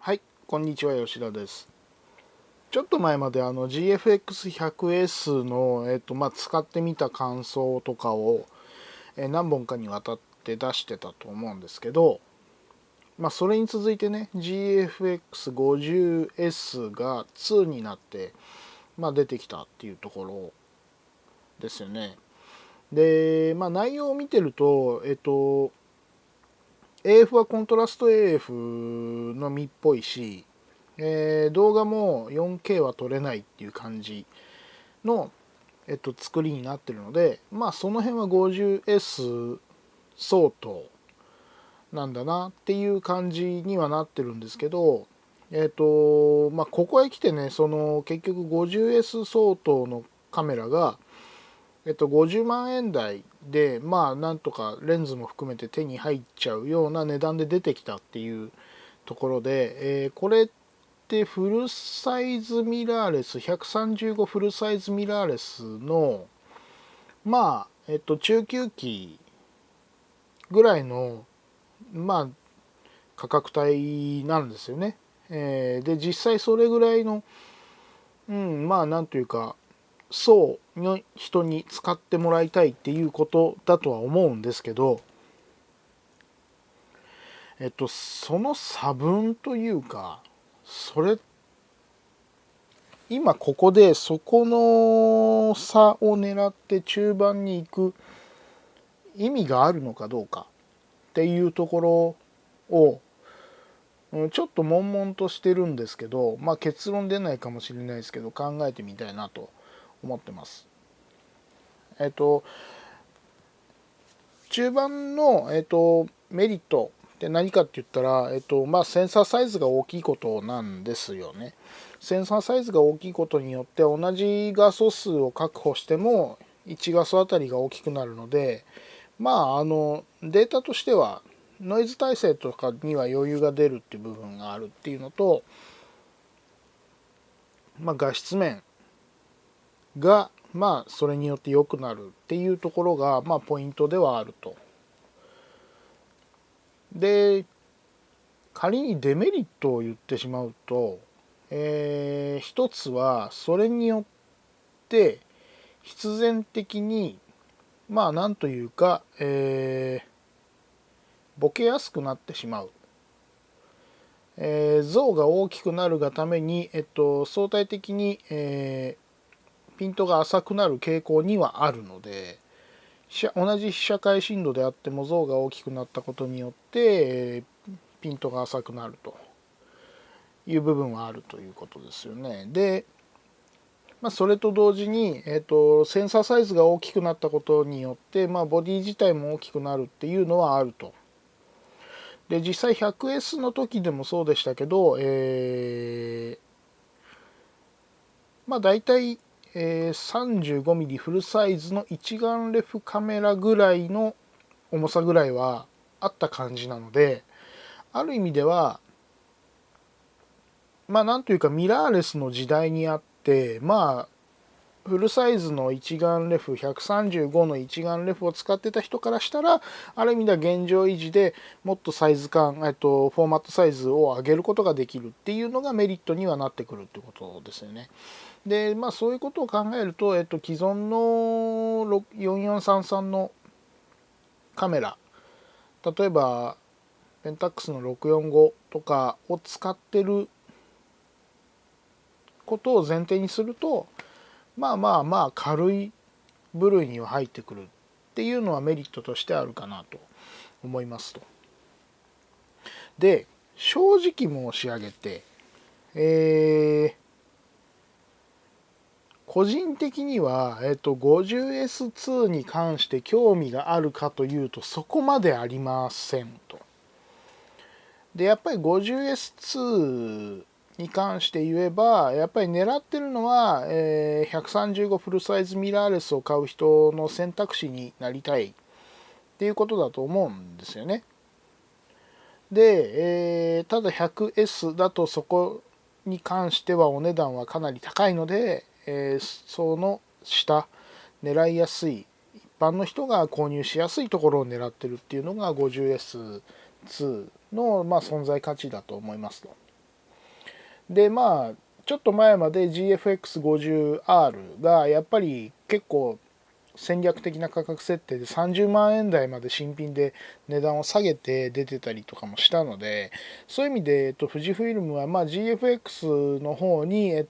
はい、こんにちは、吉田です。ちょっと前までGFX100S の、使ってみた感想とかを、何本かにわたって出してたと思うんですけど、それに続いてね、GFX50S が2になって、出てきたっていうところですよね。で、内容を見てると、AF はコントラスト AF のみっぽいし、動画も 4K は撮れないっていう感じの、作りになってるので、その辺は 50S 相当なんだなっていう感じにはなってるんですけど、ここへ来てね、その結局 50S 相当のカメラが、50万円台で、なんとかレンズも含めて手に入っちゃうような値段で出てきたっていうところで、これってフルサイズミラーレス135フルサイズミラーレスの中級機ぐらいの価格帯なんですよね。で実際それぐらいのなんというか層の人に使ってもらいたいっていうことだとは思うんですけど、その差分というか、それ今ここでそこの差を狙って中盤に行く意味があるのかどうかっていうところをちょっと悶々としてるんですけど、結論出ないかもしれないですけど考えてみたいなと思ってます。中盤の、メリットって何かって言ったら、センサーサイズが大きいことなんですよね。センサーサイズが大きいことによって同じ画素数を確保しても1画素あたりが大きくなるので、データとしてはノイズ耐性とかには余裕が出るっていう部分があるっていうのと、画質面がそれによって良くなるっていうところがポイントではあると。で仮にデメリットを言ってしまうと、一つはそれによって必然的になんというか、ボケやすくなってしまう、像が大きくなるがために、相対的に、ピントが浅くなる傾向にはあるので、同じ被写界深度であっても像が大きくなったことによって、ピントが浅くなるという部分はあるということですよね。で、それと同時に、センサーサイズが大きくなったことによって、ボディ自体も大きくなるっていうのはあると。で実際 100S の時でもそうでしたけど、大体、35mm フルサイズの一眼レフカメラぐらいの重さぐらいはあった感じなので、ある意味ではなんというかミラーレスの時代にあって、フルサイズの一眼レフ135の一眼レフを使ってた人からしたら、ある意味では現状維持でもっとサイズ感、フォーマットサイズを上げることができるっていうのがメリットにはなってくるってことですよね。でそういうことを考えると、既存の4433のカメラ、例えばペンタックスの645とかを使ってることを前提にすると、軽い部類には入ってくるっていうのはメリットとしてあるかなと思いますと。で正直申し上げて、個人的には、50S2 に関して興味があるかというとそこまでありませんと。でやっぱり 50S2 に関して言えばやっぱり狙ってるのは、135フルサイズミラーレスを買う人の選択肢になりたいっていうことだと思うんですよね。で、ただ 100S だとそこに関してはお値段はかなり高いので、その下狙いやすい一般の人が購入しやすいところを狙ってるっていうのが 50S2 の、存在価値だと思いますと。でまあちょっと前まで GFX50R がやっぱり結構戦略的な価格設定で30万円台まで新品で値段を下げて出てたりとかもしたので、そういう意味で、富士フイルムは、GFX の方に、ユ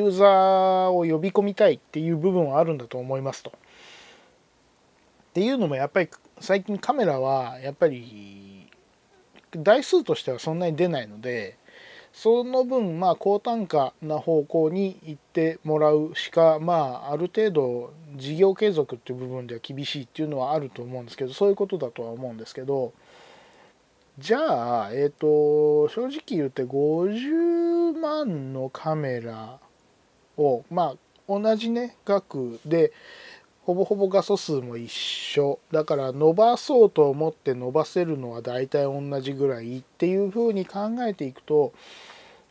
ーザーを呼び込みたいっていう部分はあるんだと思いますと。っていうのもやっぱり最近カメラはやっぱり台数としてはそんなに出ないので、その分高単価な方向に行ってもらうしかある程度事業継続っていう部分では厳しいっていうのはあると思うんですけど、そういうことだとは思うんですけど、じゃあ正直言って50万のカメラを同じね額でほぼほぼ画素数も一緒だから伸ばそうと思って伸ばせるのは大体同じぐらいっていうふうに考えていくと、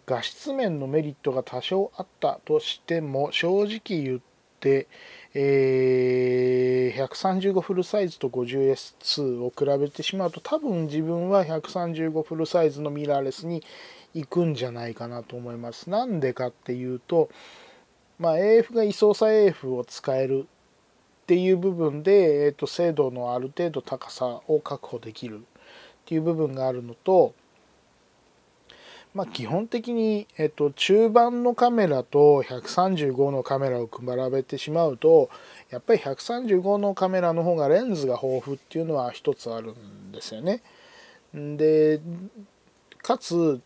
画質面のメリットが多少あったとしても正直言って、135フルサイズと 50S2 を比べてしまうと多分自分は135フルサイズのミラーレスに行くんじゃないかなと思います。なんでかっていうと、AF が位相差 AF を使えるっていう部分で、精度のある程度高さを確保できるっていう部分があるのと、基本的に、中盤のカメラと135のカメラを比べてしまうとやっぱり135のカメラの方がレンズが豊富っていうのは一つあるんですよね。でかつ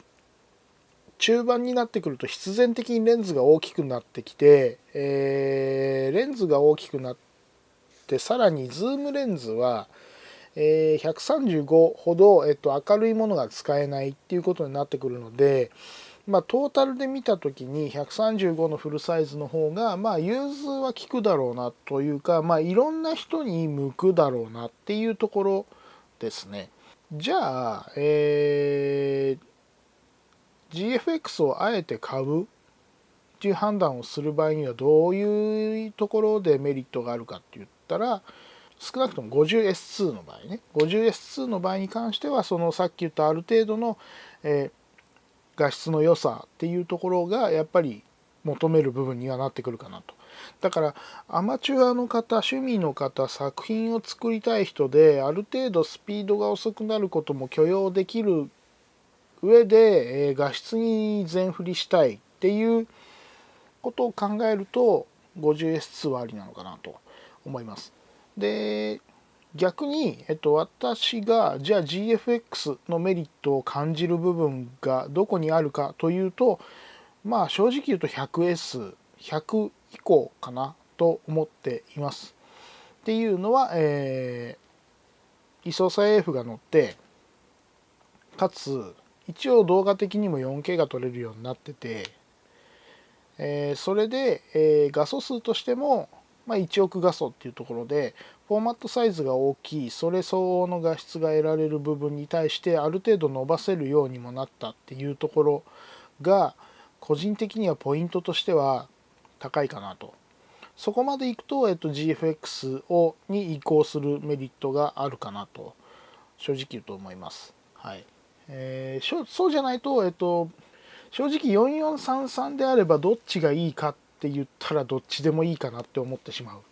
中盤になってくると必然的にレンズが大きくなってきて、レンズが大きくなってさらにズームレンズは135ほど、明るいものが使えないっていうことになってくるので、トータルで見た時に135のフルサイズの方が融通は効くだろうなというか、いろんな人に向くだろうなっていうところですね。じゃあ、GFX をあえて買うっていう判断をする場合にはどういうところでメリットがあるかって言ったら、少なくとも 50S2 の場合ね 50S2 の場合に関してはそのさっき言ったある程度の、画質の良さっていうところがやっぱり求める部分にはなってくるかなと。だからアマチュアの方趣味の方作品を作りたい人である程度スピードが遅くなることも許容できる上で、画質に全振りしたいっていうことを考えると 50S2 はありなのかなと思います。で逆に、私がじゃあ GFX のメリットを感じる部分がどこにあるかというと、正直言うと 100S100 以降かなと思っています。っていうのは、位相差 AF が乗ってかつ一応動画的にも 4K が撮れるようになってて、それで、画素数としても、1億画素っていうところでフォーマットサイズが大きいそれ相応の画質が得られる部分に対してある程度伸ばせるようにもなったっていうところが個人的にはポイントとしては高いかなと。そこまでいくと、GFX に移行するメリットがあるかなと正直言うと思います。はい。そうじゃないと、正直4433であればどっちがいいかって言ったらどっちでもいいかなって思ってしまう、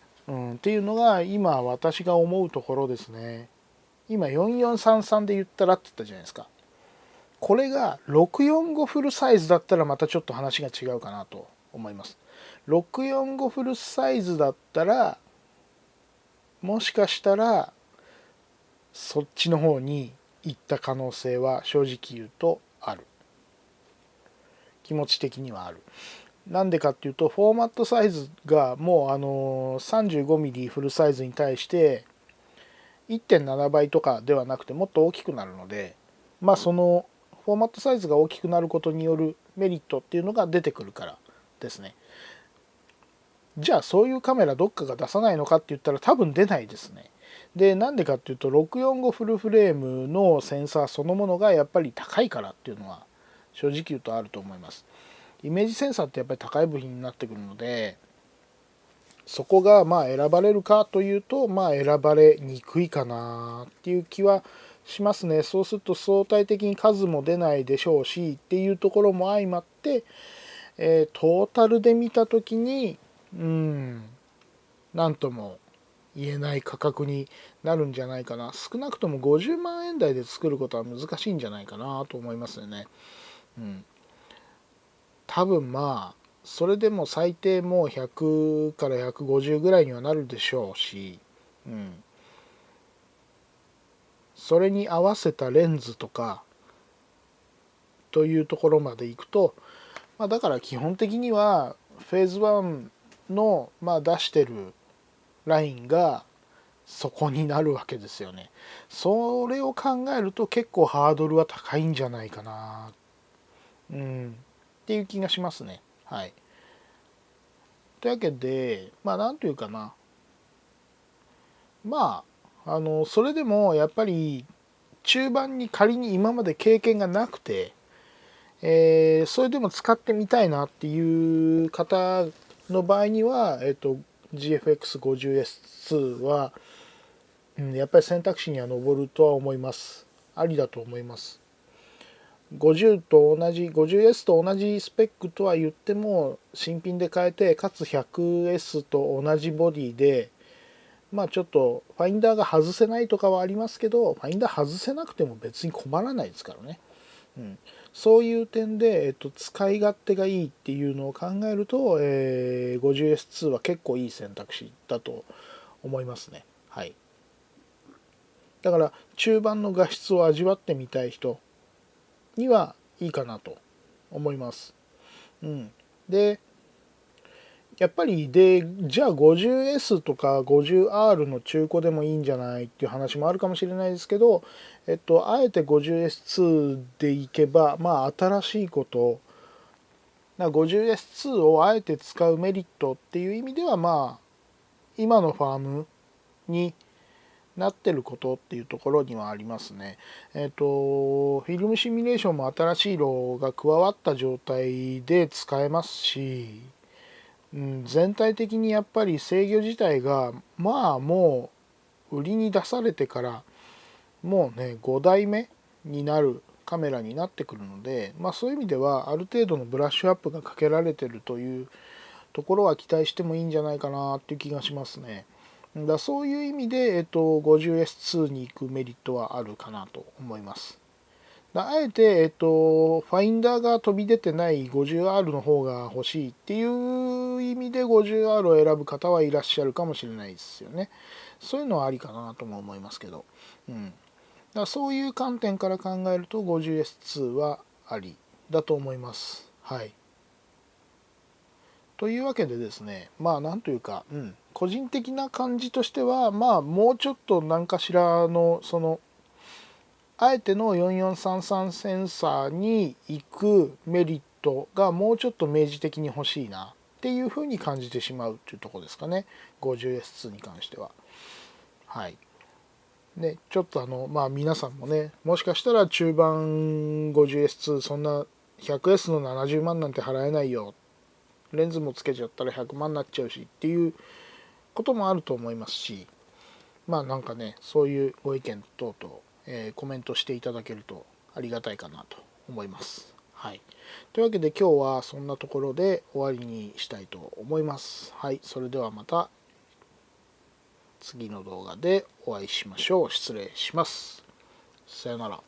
っていうのが今私が思うところですね。今4433で言ったらって言ったじゃないですか。これが645フルサイズだったらまたちょっと話が違うかなと思います。645フルサイズだったらもしかしたらそっちの方に行った可能性は正直言うとある。気持ち的にはある。なんでかっていうとフォーマットサイズがもう35mm フルサイズに対して1.7 倍とかではなくてもっと大きくなるので、そのフォーマットサイズが大きくなることによるメリットっていうのが出てくるからですね。じゃあそういうカメラどっかが出さないのかって言ったら多分出ないですね。でなんでかっていうと645フルフレームのセンサーそのものがやっぱり高いからっていうのは正直言うとあると思います。イメージセンサーってやっぱり高い部品になってくるので、そこが選ばれるかというと選ばれにくいかなっていう気はしますね。そうすると相対的に数も出ないでしょうしっていうところも相まって、トータルで見た時になんとも言えない価格になるんじゃないかな。少なくとも50万円台で作ることは難しいんじゃないかなと思いますよね。多分まあそれでも最低もう100から150ぐらいにはなるでしょうし、それに合わせたレンズとかというところまでいくと、だから基本的にはフェーズ1の出してるラインがそこになるわけですよね。それを考えると結構ハードルは高いんじゃないかな、っていう気がしますね。はい。というわけでなんというかな、それでもやっぱり中盤に仮に今まで経験がなくて、それでも使ってみたいなっていう方の場合には、GFX50S2 は、やっぱり選択肢には上るとは思います。ありだと思います。50と同じ 50S と同じスペックとは言っても新品で買えて、かつ 100S と同じボディでちょっとファインダーが外せないとかはありますけど、ファインダー外せなくても別に困らないですからね。そういう点で、使い勝手がいいっていうのを考えると、50S2 は結構いい選択肢だと思いますね。はい。だから中盤の画質を味わってみたい人にはいいかなと思います。でやっぱりじゃあ 50S とか 50R の中古でもいいんじゃないっていう話もあるかもしれないですけど、あえて 50S2 でいけば新しいこと、50S2 をあえて使うメリットっていう意味では今のファームになってることっていうところにはありますね。フィルムシミュレーションも新しい色が加わった状態で使えますし、全体的にやっぱり制御自体がもう売りに出されてからもうね5代目になるカメラになってくるので、そういう意味ではある程度のブラッシュアップがかけられてるというところは期待してもいいんじゃないかなっていう気がしますね。そういう意味で、50S2 に行くメリットはあるかなと思います。あえて、ファインダーが飛び出てない 50R の方が欲しいっていう意味で 50R を選ぶ方はいらっしゃるかもしれないですよね。そういうのはありかなとも思いますけど。そういう観点から考えると 50S2 はありだと思います。はい。というわけでですね、なんというか、個人的な感じとしては、もうちょっと何かしらの、あえての4433センサーに行くメリットがもうちょっと明示的に欲しいなっていうふうに感じてしまうっていうところですかね。50S2 に関しては。はい。ね、ちょっと皆さんもね、もしかしたら中盤 50S2 そんな 100S の70万なんて払えないよ、レンズもつけちゃったら100万になっちゃうしっていうこともあると思いますし、なんかねそういうご意見等々、コメントしていただけるとありがたいかなと思います。はい、というわけで今日はそんなところで終わりにしたいと思います。はい、それではまた次の動画でお会いしましょう。失礼します。さよなら。